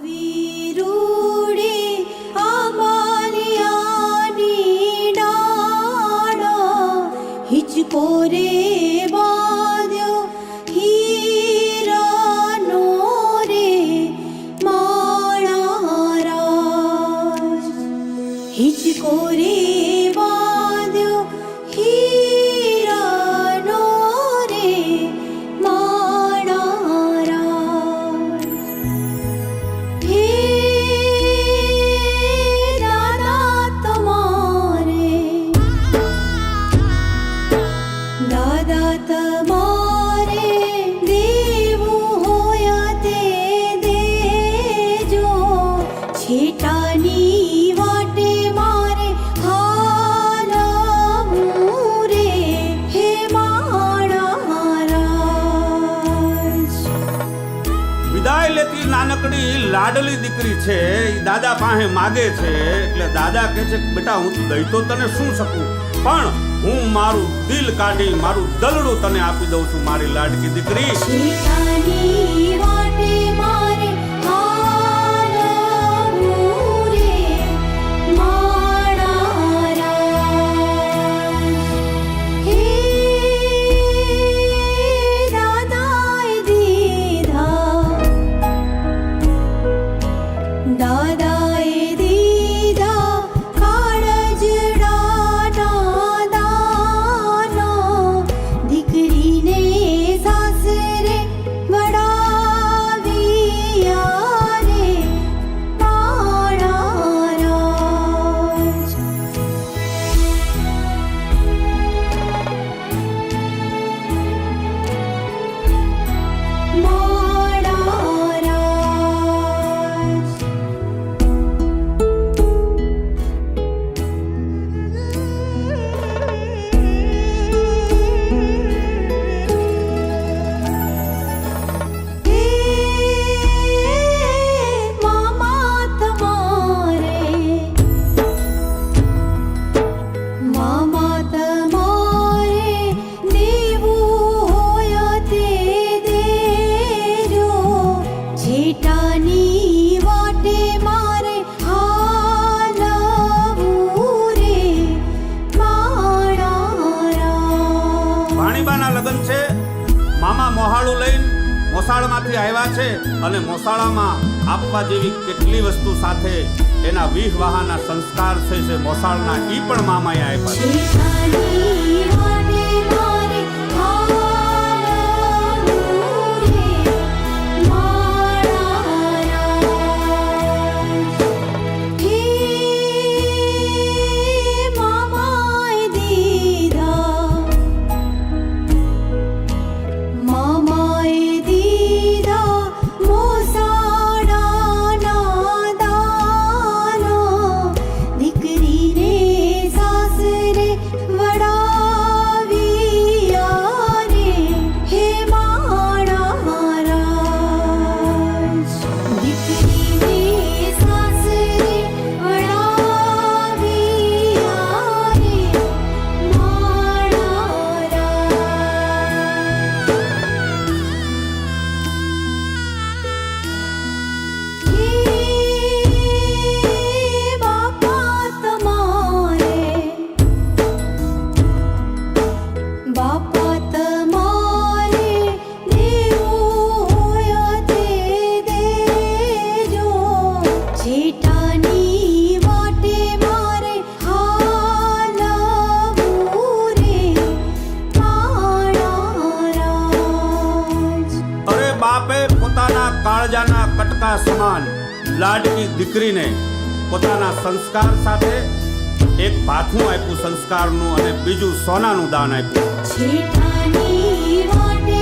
વીરુડે આંબાલિયાની ડાળા હિચકો રે બાંધ્યો હીરાનો રે માળા રાજ હિચકો રે બાંધ્યો હીરાનો રે માળા રાજ હે દાદા તમારે દેવું હોય તે દેજો છેટાની વાટે મારે હાલવું રે હે માળા રાજ વિદાય લેતી નાનકડી લાડલી દીકરી છે ઈ દાદા પાસે માગે છે એટલે દાદા કહે છે બેટા હું દઈ તો તને શું શકું પણ હું મારું દિલ કાઢી મારું દલડું તને આપી દઉં છું મારી લાડકી દીકરી છેટાની વાટે મારે હાલવું રે માળા રાજ હે દાદાએ દીધા કાળજડાના દાના દીકરીને સાસરે વડાવ્યા રે માળા રાજ માળા રાજ મામા તમારે દેવું હોય તે દેજો છેટાની વાટે મારે હાલવું રે માળા રાજ ભાણીબાના લગ્ન છે મામા મોહાળું લઈને મોસાળમાંથી આવ્યા છે અને મોસાળામાં આપવા જેવી કેટલી વસ્તુ સાથે એના વિવાહના સંસ્કાર છે મોસાળના ઈ પણ મામાએ આપ્યા છે છેટાની વાટે મારે હાલવું રે માળા રાજ હે મામાએ દીધા મોસાળાના દાના દીકરીને સાસરે વડાવ્યા રે હે માળા રાજ દીકરીને સાસરે વડાવ્યા રે માળા રાજ બાપા તમારે દેવું હોય તે દેજો છેટાની વાટે મારે હાલવું રે માળા રાજ અરે બાપે પોતાના કાળજાના કટકા સમાન લાડકી દીકરીને પોતાના સંસ્કાર સાથે એક ભાથું આપ્યું સંસ્કારનું અને બીજું સોનાનું દાન આપ્યું છેટાની વાટે